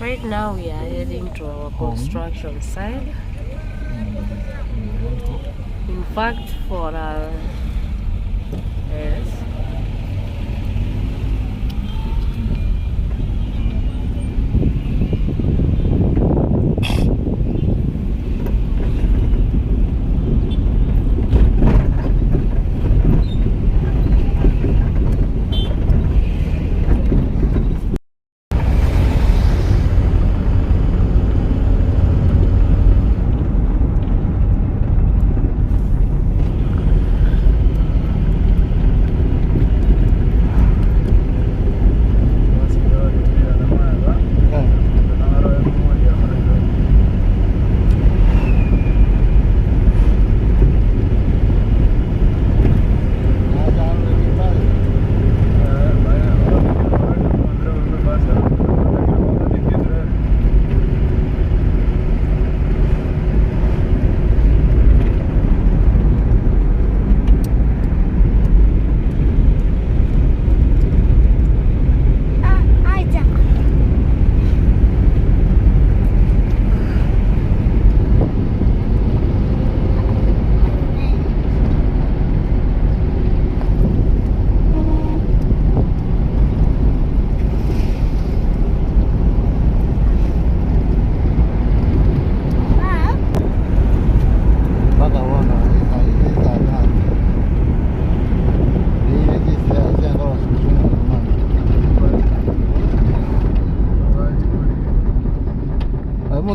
Right now we are heading to our construction site. In fact, for our yes.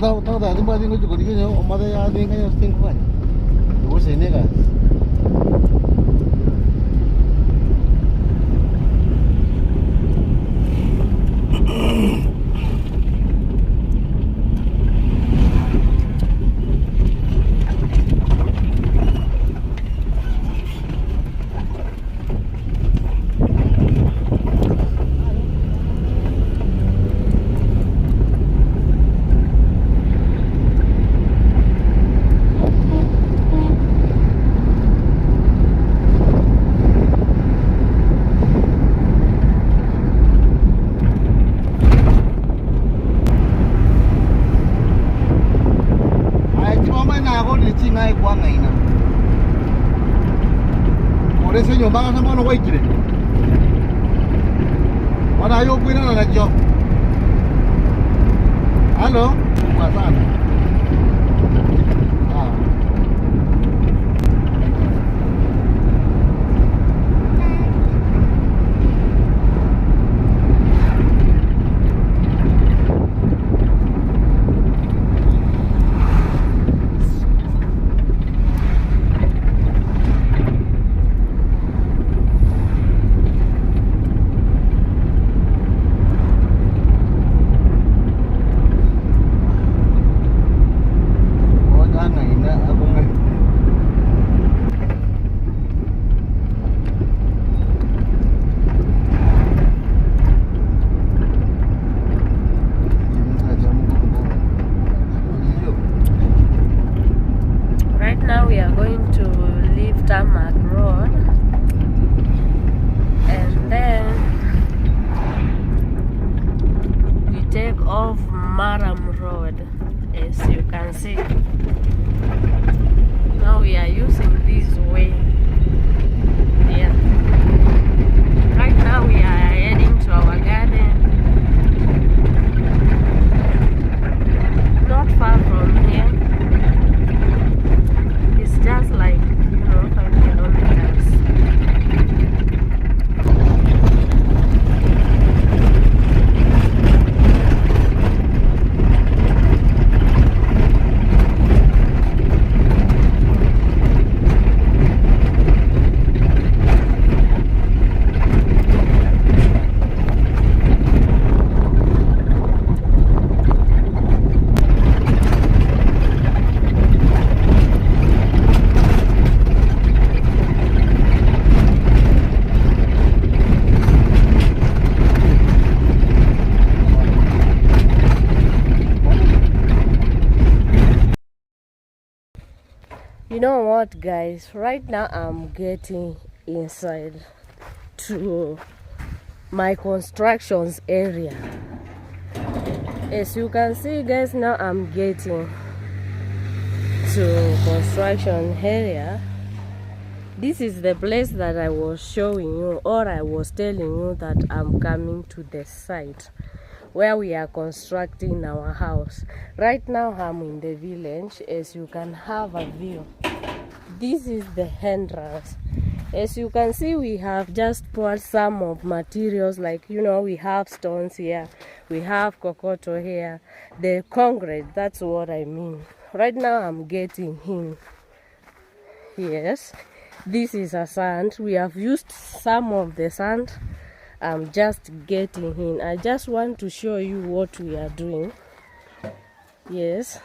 Tahu tak tempat tinggal juga dia ni mata yang ada kan yang sting kan. Dua sini kan. Señor, van a hacer mano güey, ¿quiere? Ahora yo voy a la yo. ¿Aló? Pasando. Now we are going to leave Tarmac Road and then we take off Maram Road, as you can see. Now we are using this way. Yeah. Right now we are heading to our garden. Not far from here. Just like, 5 kilometers. You know what, guys, right now I'm getting inside to my constructions area, As you can see, guys, now I'm getting to construction area. This is the place that I was showing you, or I was telling you that I'm coming to the site where we are constructing our house. Right now I'm in the village. As you can have a view, this is the entrance. As you can see, we have just poured some of materials, like, you know, we have stones here, we have kokoto here, the concrete, that's what I mean. Right now I'm getting in. Yes, this is a sand. We have used some of the sand. I'm just getting in. I just want to show you what we are doing. Yes,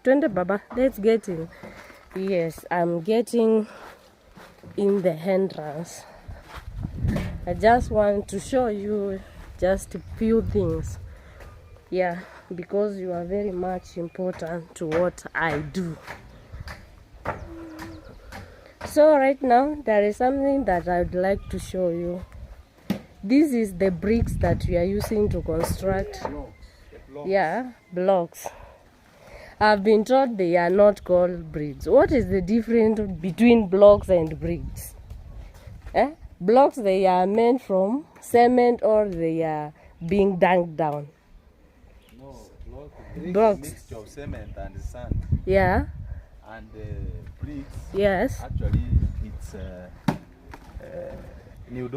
Twende Baba, let's get in. Yes, I'm getting in the entrance. I just want to show you just a few things. Yeah, because you are very much important to what I do. So right now there is something that I would like to show you. This is the bricks that we are using to construct. Yeah, blocks. I've been told they are not called bricks. What is the difference between blocks and bricks? Blocks, they are made from cement, or they are being dunked down? No, Blocks. Mixture of cement and sand. Yeah. And bricks. Yes. Actually, it's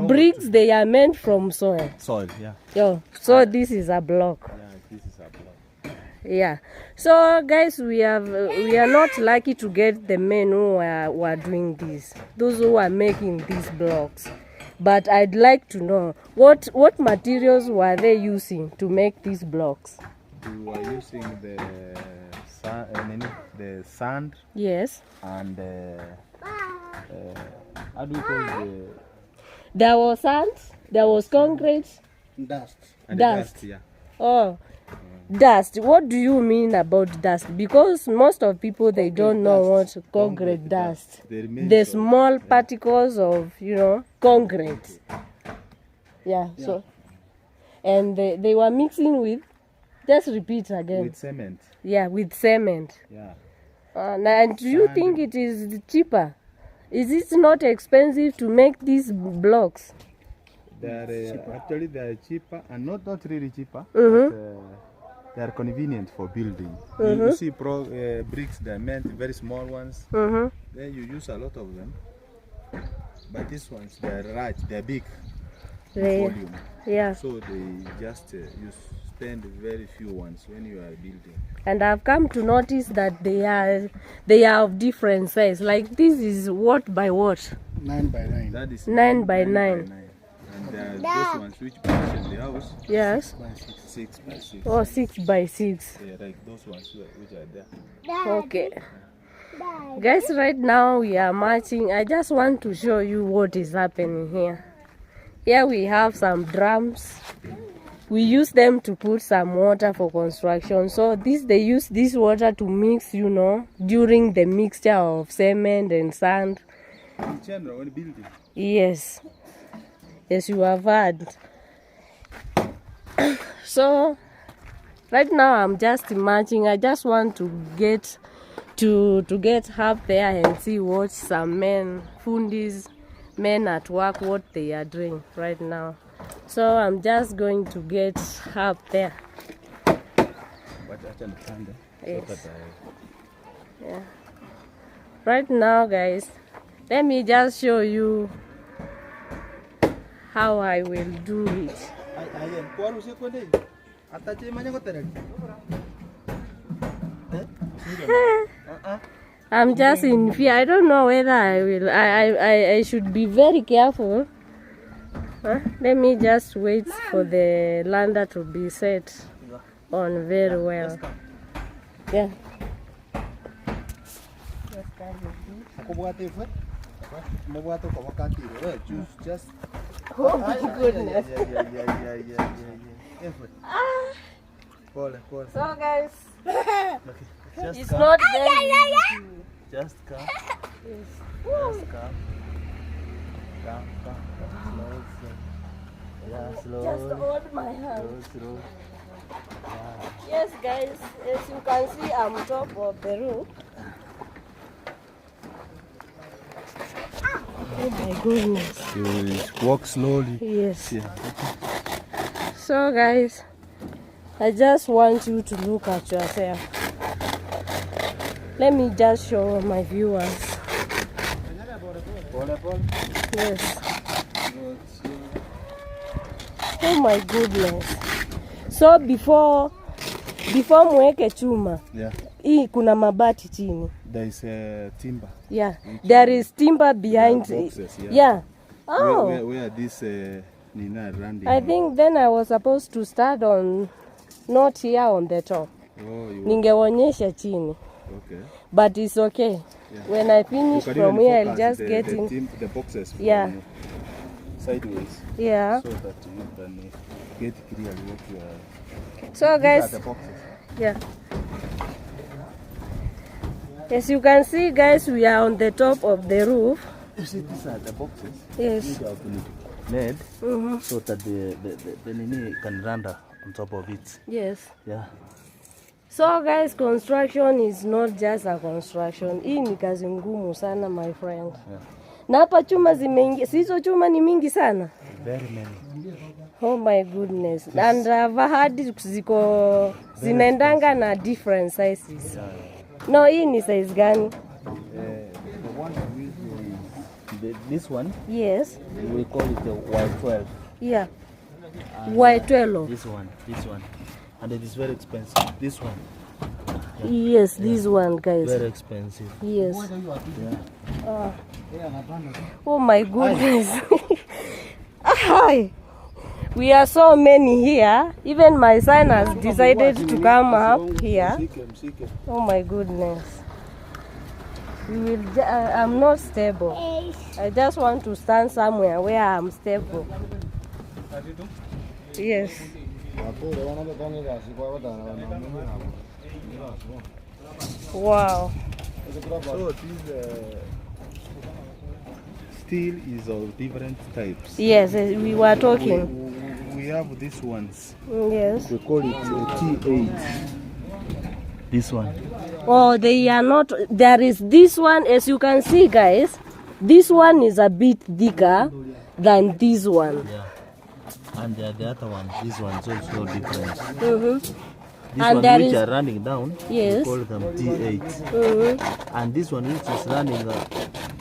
bricks, they are made from soil. Soil, yeah. Yeah. So this is a block. Yeah, this is a block. Yeah. So guys, we are not lucky to get the men who are doing this, those who are making these blocks. But I'd like to know what materials were they using to make these blocks? We were using the sand. Yes. And how do you call there was sand, there was concrete, Dust. dust. Yeah. Oh, dust. What do you mean about dust? Because most of people, they don't know what concrete dust. The small particles of, you know, concrete. Yeah. So, and they were mixing with. Just repeat again. With cement. Yeah, with cement. Yeah. And do you think it is cheaper? Is it not expensive to make these blocks? Actually, they are cheaper, and not really cheaper. Mm-hmm. But, they are convenient for building. Mm-hmm. You see bricks, they are meant very small ones. Mm-hmm. Then you use a lot of them. But these ones, they are large, they are big in volume. Yeah. So they just spend very few ones when you are building. And I've come to notice that they are of different size. Like this is what by what? 9 by 9. That is 9 by 9. And there are those ones which position the house. Yes. 6 by 6. Oh, 6 by 6. Yeah, like those ones which are there. Okay. Guys, right now we are marching. I just want to show you what is happening here. Here we have some drums. We use them to put some water for construction. So they use this water to mix, you know, during the mixture of cement and sand. In general, when building. Yes. Yes, you have heard. So right now I'm just marching. I just want to get up there and see what some men, fundis, men at work, what they are doing right now. So I'm just going to get up there. Yes. Yeah. Right now, guys, let me just show you how I will do it. I'm just in fear. I don't know whether I will. I should be very careful. Let me just wait for the lander to be set on very well. Yeah. Just. Oh my goodness. So guys, it's not very easy. Just come. Just come. Come. Yeah, slow. Just hold my hand. Slow. Yes, guys, as you can see, I'm top of the roof. Oh my goodness. You walk slowly. Yes. Yeah. So, guys, I just want you to look at yourself. Let me just show my viewers. Yes. Oh my goodness. So before mweke chuma, Yeah. hii kuna mabati chini. There is a timber. Yeah. There is timber behind There are it. boxes, yeah. Yeah. Oh. Where this Nina Randy. I think then I was supposed to start on, not here on the top. Oh, you Ningeonyesha chini. okay. But it's okay. Yeah. When I finish You can from even here, I'll focus just the, get the in. the boxes from Yeah. sideways. Yeah. So that you can get clearly what you are. So These are guys, the boxes. yeah. As you can see, guys, we are on the top of the roof. You see, these are the boxes. Yes. These have been made Mm-hmm. so that the Nini can run on top of it. Yes. Yeah. So guys, construction is not just a construction. Hii ni kazi ngumu sana, my friend. Yeah. Na hapa chuma zimeingia, si hizo chuma ni mingi sana. Very many. Oh my goodness. And I've heard zinaendanga na different sizes. Yeah. No, hii ni size gani? The one we use, this one, Yes. we call it the Y12. Yeah. Y12. This one. And it is very expensive. This one, Yes, this one, guys. very expensive. Yes. Yeah. Oh my goodness. Hi. We are so many here. Even my son has decided to come up here. Oh my goodness. I'm not stable. I just want to stand somewhere where I'm stable. Yes. Wow. So this steel is of different types. Yes, we were talking. We have these ones. Yes. We call it T8. This one. Oh, they are not. There is this one, as you can see, guys. This one is a bit thicker than this one. Yeah. And the other one, this one is also different. Mm-hmm. This And one there which is- are running down, Yes. we call them T8. Mm-hmm. And this one which is running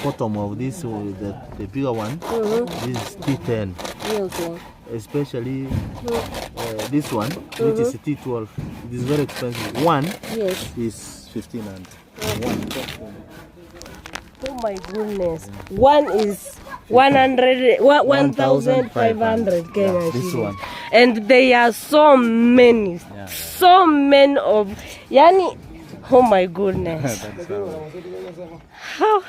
bottom of this, the bigger one, Mm-hmm. this is T10. Okay. Especially this one, which is T12. It is very expensive. One Yes. is 1,500. One. Oh my goodness. One is 100, 1,500 Kenyan Yeah, this shillings. one. And there are so many, Yeah. so many of, yani, oh my goodness. That's how. How?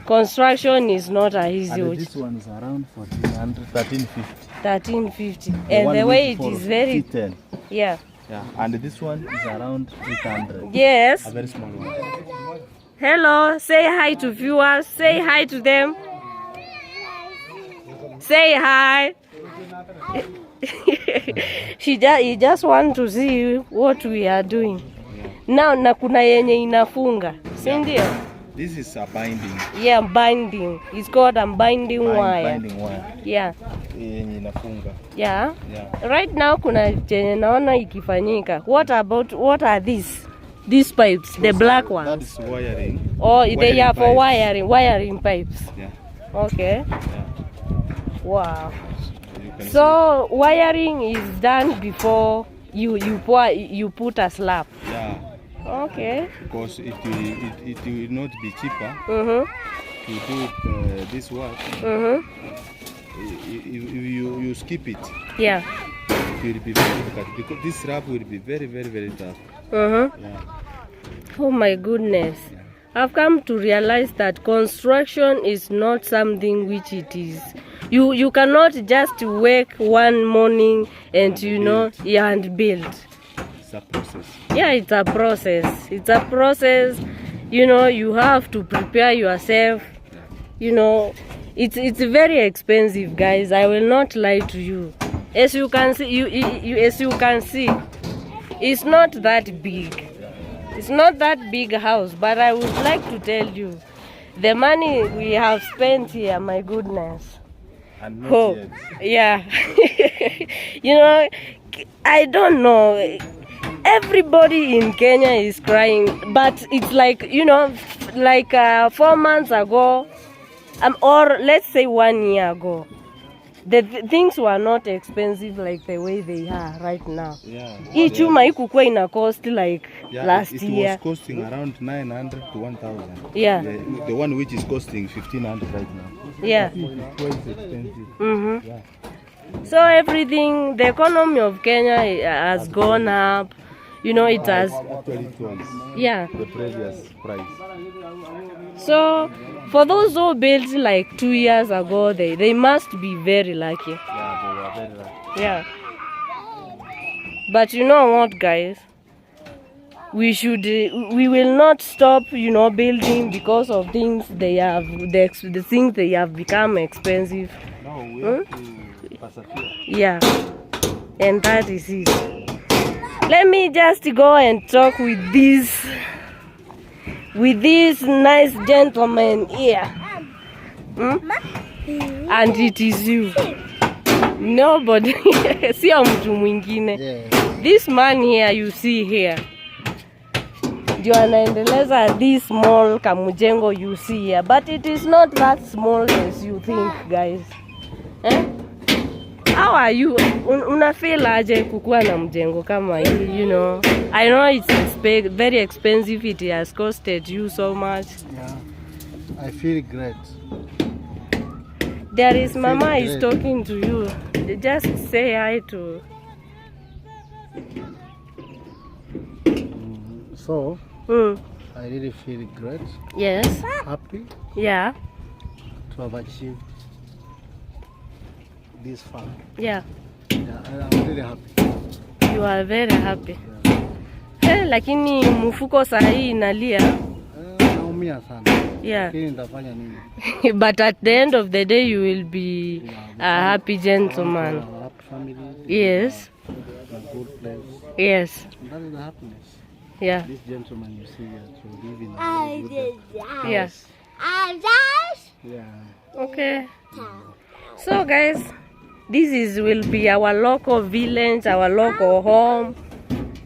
Construction is not a easy And work. this one is around 1,400, 1,350. 1350. The And one the which way it for is very, T10. yeah. Yeah. And this one is around 800. Yes. A very small one. Hello. Say hi to viewers. Say hi to them. Say hi. He just want to see what we are doing. Now na kuna yenye inafunga. Si ndio? This is a binding. Yeah, binding. It's called a binding wire. Binding wire. Yeah. Yenye inafunga. Yeah. Yeah. Right now kuna chenye naona ikifanyika. What are these? These pipes, the black That ones. is wiring. Oh, they Wiring are for pipes. wiring pipes. Yeah. Okay. Yeah. Wow. You can So wiring is done before you put a slab. see. Yeah. Okay. Because it will not be cheaper Mhm. to do this work. Mhm. If you skip it, Yeah. it will be very difficult because this slab will be very, very, very tough. Mhm. Yeah. Oh my goodness. I've come to realize that construction is not something which it is. You cannot just wake one morning and and build. It's a process. Yeah, it's a process. It's a process. You have to prepare yourself. It's very expensive, guys. I will not lie to you. As you can see, as you can see, it's not that big. It's not that big house, but I would like to tell you, the money we have spent here, my goodness. And not Oh, yet. yeah. You know, I don't know. Everybody in Kenya is crying, but it's like, you know, like 4 months ago, or let's say 1 year ago, the things were not expensive like the way they are right now. Yeah. Hii chuma ikukuwa ina cost like Yeah, last it year. was costing around 900 to 1,000. Yeah. The one which is costing 1,500 right now. Yeah. It's quite expensive. Mm-hmm. Yeah. So everything, the economy of Kenya has gone up. You know, it has. Actually, it was Yeah. the previous price. So for those who built like 2 years ago, they must be very lucky. Yeah, they were very lucky. Yeah. But you know what, guys? We will not stop, you know, building because of things they have, the things they have become expensive. No, we have to persevere. Yeah. And that is it. Let me just go and talk with this nice gentleman here. And it is you. Nobody. Sio mtu mwingine. Yes. This man here you see here, ndio anaendeleza this small kamujengo you see here, but it is not that small as you think, guys. How are you? Una feel aje kukuwa na mjengo kama hii, you know? I know it's very expensive, it has costed you so much. Yeah. I feel great. There is Mama great. is talking to you. Just say hi to. So, Mm. I really feel great, Yes. happy Yeah. to have achieved this far. Yeah. Yeah, I'm really happy. You are very happy. Lakini mfuko sahi inalia. Naumia sana. Yeah. Lakini nitafanya nini? But at the end of the day you will be a happy gentleman. A happy family. Yes. A good place. Yes. That is the happiness. Yeah. This gentleman you see here to live in a very good Yes. yeah. Okay. So guys, will be our local village, our local home,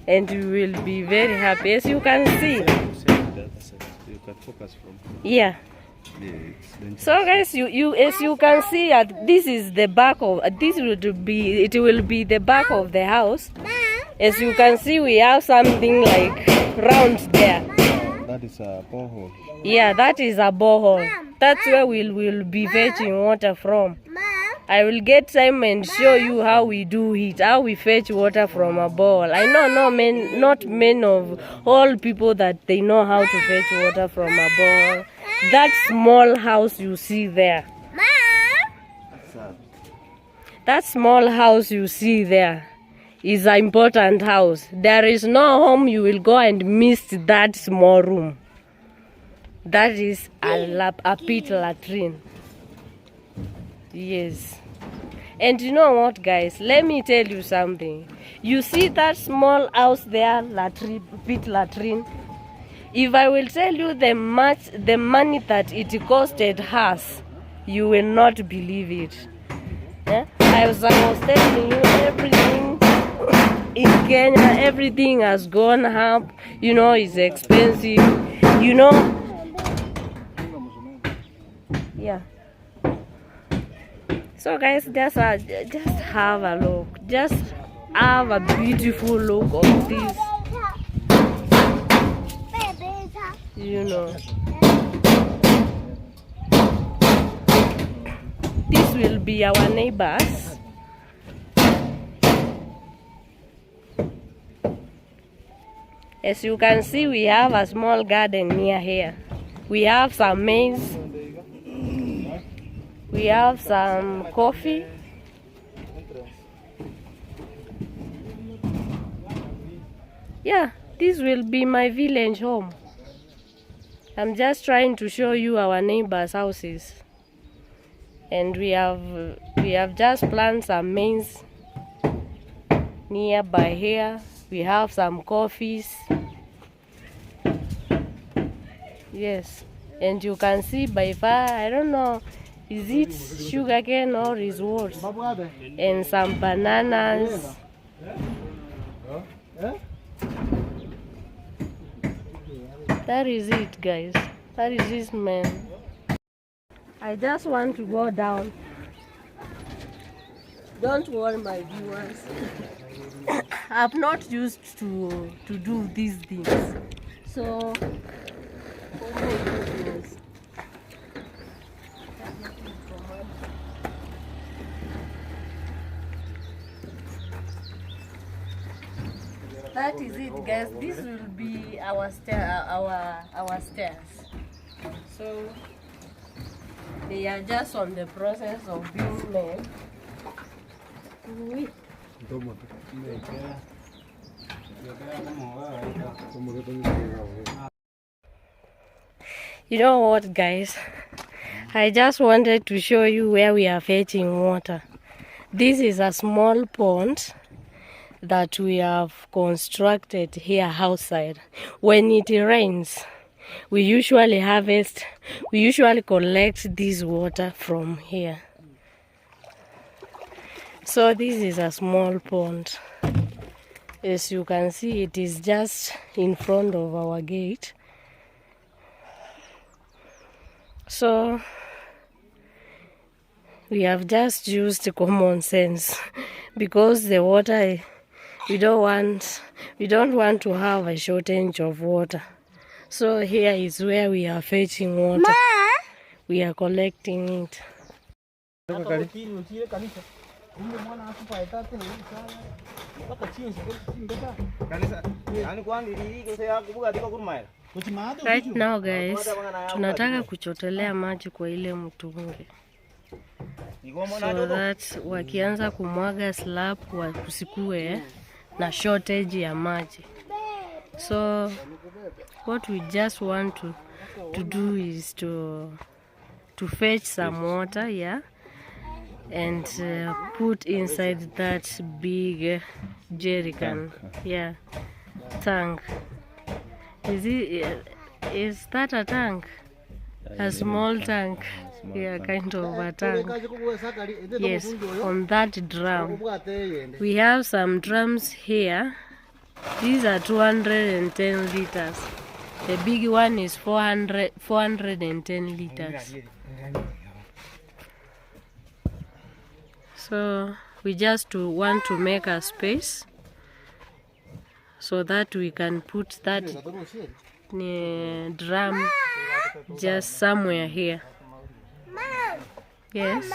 and we will be very happy, as you can see. You can focus from. Yeah. Yeah, it's dangerous. So guys, you as you can see, this is the back of it will be the back of the house. As you can see, we have something like round there. That is a borehole. Yeah, that is a borehole. That's where we'll be fetching water from. I will get time and show you how we do it, how we fetch water from a borehole. I know not many of all people that they know how to fetch water from a borehole. That small house you see there. That small house you see there is an important house. There is no home you will go and miss that small room. That is a pit latrine. Yes. And you know what, guys? Let me tell you something. You see that small house there, pit latrine? If I will tell you the money that it costed us, you will not believe it. As I was telling you, everything in Kenya, everything has gone up. You know, it's expensive. You know. Yeah. So guys, just have a look. Just have a beautiful look of this. You know. This will be our neighbors. As you can see, we have a small garden near here. We have some maize. We have some coffee. Yeah, this will be my village home. I'm just trying to show you our neighbors' houses. And we have just planted some maize nearby here. We have some coffees. Yes, and you can see by far, I don't know, is it sugarcane or is what? And some bananas. That is it, guys. That is it, man. I just want to go down. Don't worry, my viewers. I'm not used to do these things. So, oh my goodness. That is it, guys. This will be our stairs. So they are just on the process of being made. You know what, guys? I just wanted to show you where we are fetching water. This is a small pond that we have constructed here outside. When it rains, we usually collect this water from here. So this is a small pond. As you can see, it is just in front of our gate. So we have just used common sense because the water, we don't want to have a shortage of water. So here is where we are fetching water. We are collecting it. Right now, guys, tunataka kuchotelea maji kwa ile mtungi, so that wakianza kumwaga slab kusikue na shortage ya maji. So what we just want to do is to fetch some water, yeah, and put inside that big jerrycan, yeah, tank. Is that a tank? A small tank, yeah, kind of a tank. Yes, on that drum. We have some drums here. These are 210 liters. The big one is 410 liters. So we just want to make a space so that we can put that drum just somewhere here. Yes.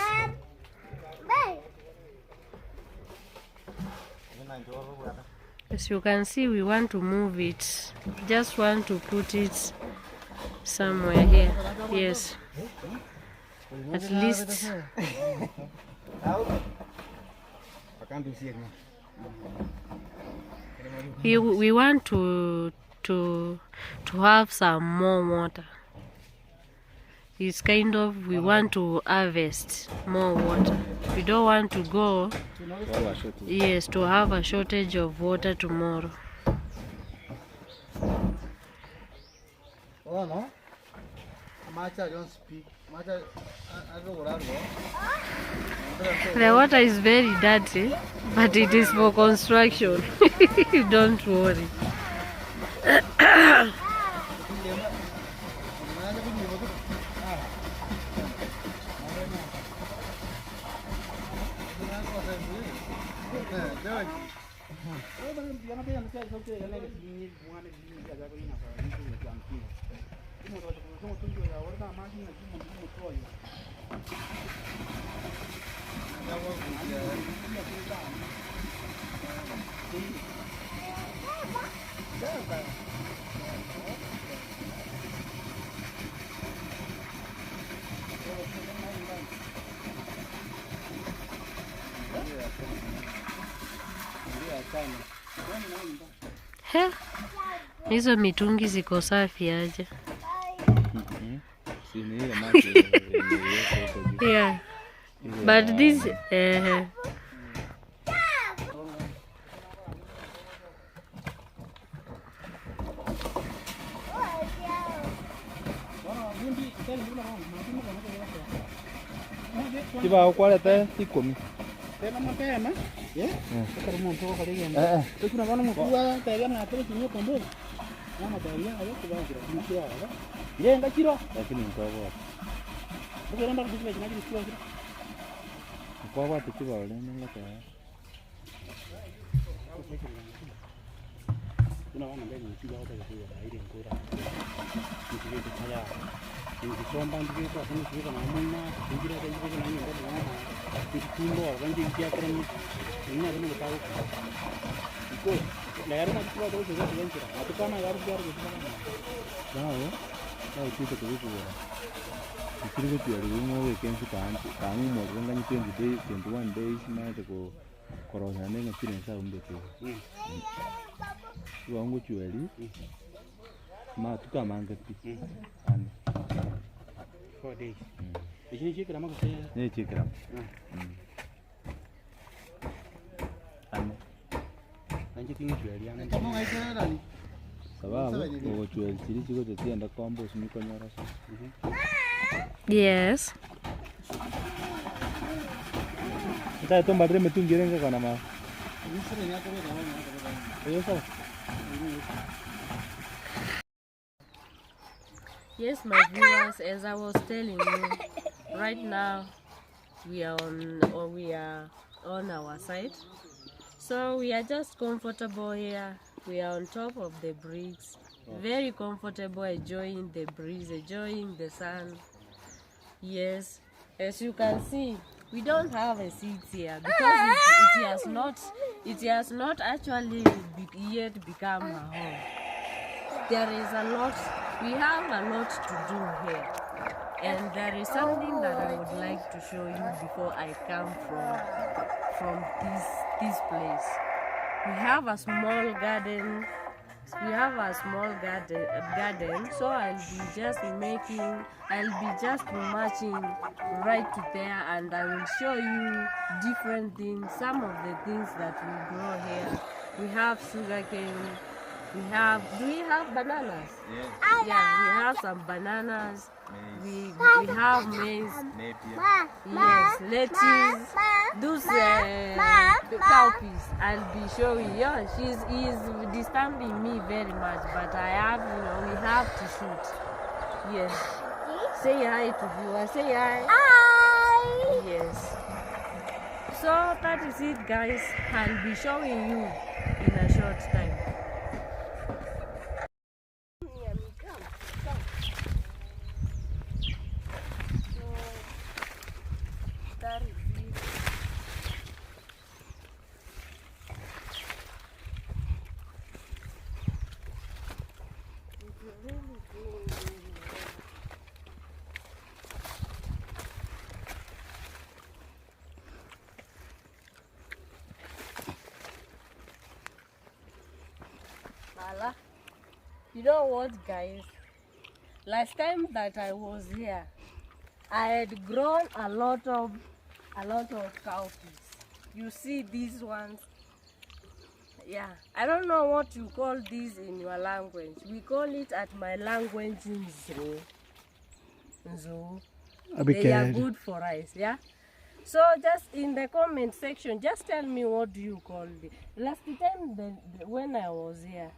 As you can see, we want to move it. Just want to put it somewhere here. Yes. At least. We want to have some more water. It's kind of, we want to harvest more water. We don't want to go, yes, to have a shortage of water tomorrow. Oh no, Macha don't speak. Macha, the water is very dirty, but it is for construction. Don't worry. He, hizo mitungi ziko safi aje. Yeah. But this, Kibao kwalete ikumi. Tena mapema. Kama mtu kwa kale yeye. Kuna wana mtu tayari na pale kinyo kombo. Mama tayari hayo kibao kile kinyo hayo. Yeye ngachiro lakini mkwawa. Bugera ndo kujua kinaji kisiwa kile. Mkwawa tukibao lene ngata. Kuna wana mbele kibao hata kile ile ngora. Nikije kutaya. Nikisomba ndivyo kwa sababu kile kama mwana, ngira kwa hivyo na nyumba mwana. Kitumbo wangi kia kwa ni nina kama kwa iko la yaro na kwa dogo dogo ngira atu kama yaro yaro sawa sawa kitu kwa ikiri kwa yaro mo weekend tangu mo renga ni 20 days 21 days na ko korona nenga kile sawa mbete wangu chueli ma tukamanga pi 4 days. Ini cekera mak saya. Ini cekera. Ane. Nanti tinggal jual yang. Kamu ngai sana ni. Sababu uko jual chiri chiko tetienda kombo simiko nyara sana. yes. Kita itu madre metungiren ke kana ma. Ini sawa. Yes, my viewers, as I was telling you, right now we are on our side. So we are just comfortable here. We are on top of the bricks, very comfortable, enjoying the breeze, enjoying the sun. Yes, as you can see, we don't have a seat here because it has not actually yet become a home. There is a lot. We have a lot to do here, and there is something that I would like to show you before I come from this place. We have a small garden. So I'll be just marching right to there, and I will show you different things. Some of the things that we grow here. We have sugarcane. Do we have bananas? Yes. Yeah, we have some bananas. Maize. We have maize. Napier. Yes, lettuce. Those the cowpeas. I'll be showing you. He is disturbing me very much, but we have to shoot. Yes. Say hi to viewers. Say hi. Hi. Yes. So that is it, guys. I'll be showing you in a short time. You know what, guys? Last time that I was here, I had grown a lot of cowpeas. You see these ones? Yeah, I don't know what you call these in your language. We call it at my language Nzo. They are good for rice, yeah? So just in the comment section, just tell me what do you call it. Last time when I was here,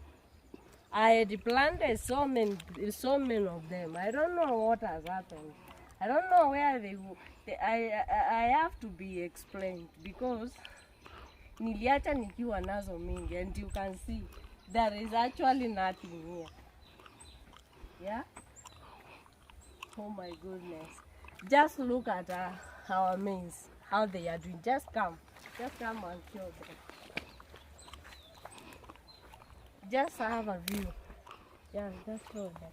I had planted so many of them. I don't know what has happened. I don't know where I have to be explained because niliacha nikiwa nazo mingi, and you can see there is actually nothing here. Yeah? Oh my goodness. Just look at our maize, how they are doing. Just come and show them. Just have a view. Yeah, just show them.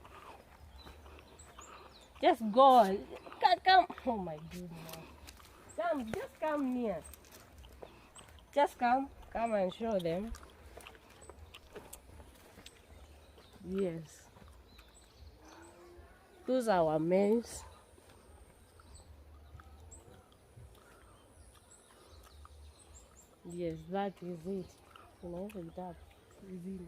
Just go. Come. Oh my goodness. Just come near. Just come and show them. Yes. Those are our maize. Yes, that is it. Unaweza itapu zile.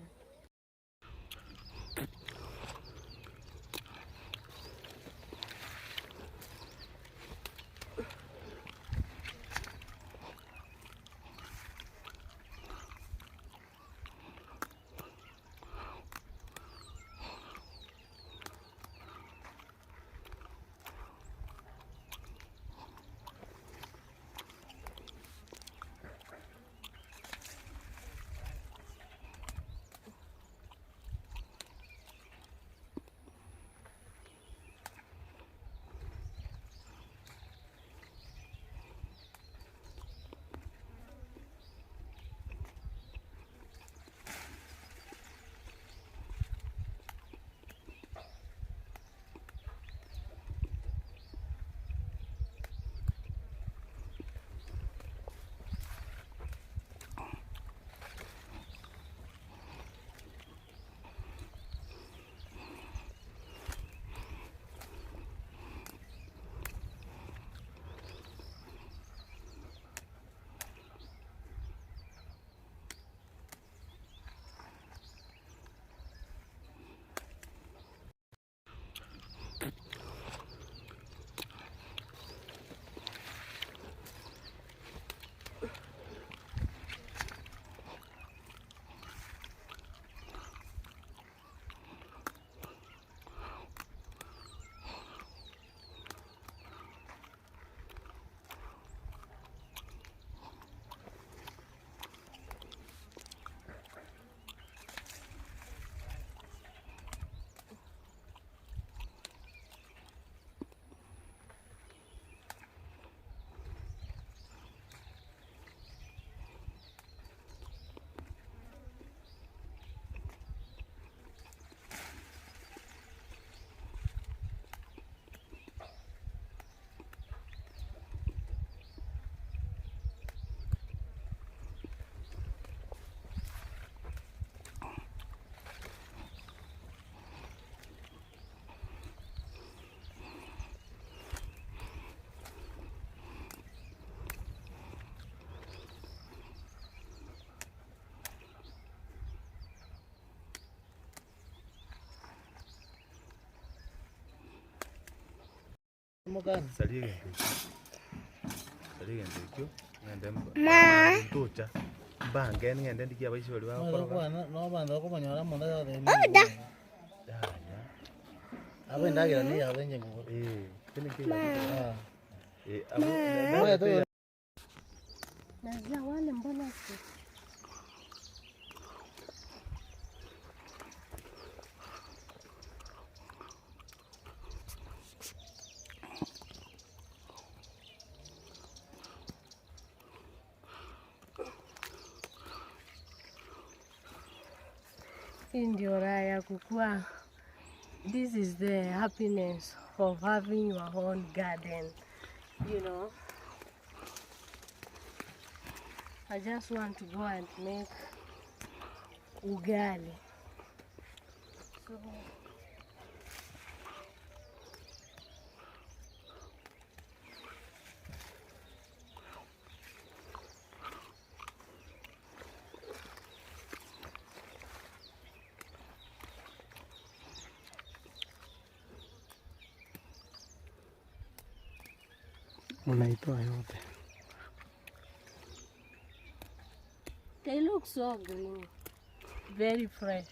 Salige ndekyo ngende mtucha bange ngende ndikia baisi bali bakora no banda ko manyora munda ya de abe ndagira ni abenye ngo kini ki abo Na wale mbona si hii ndio raha ya kukua. This is the happiness of having your own garden, you know. I just want to go and make ugali. So unaitoa yote. they look so green, very fresh.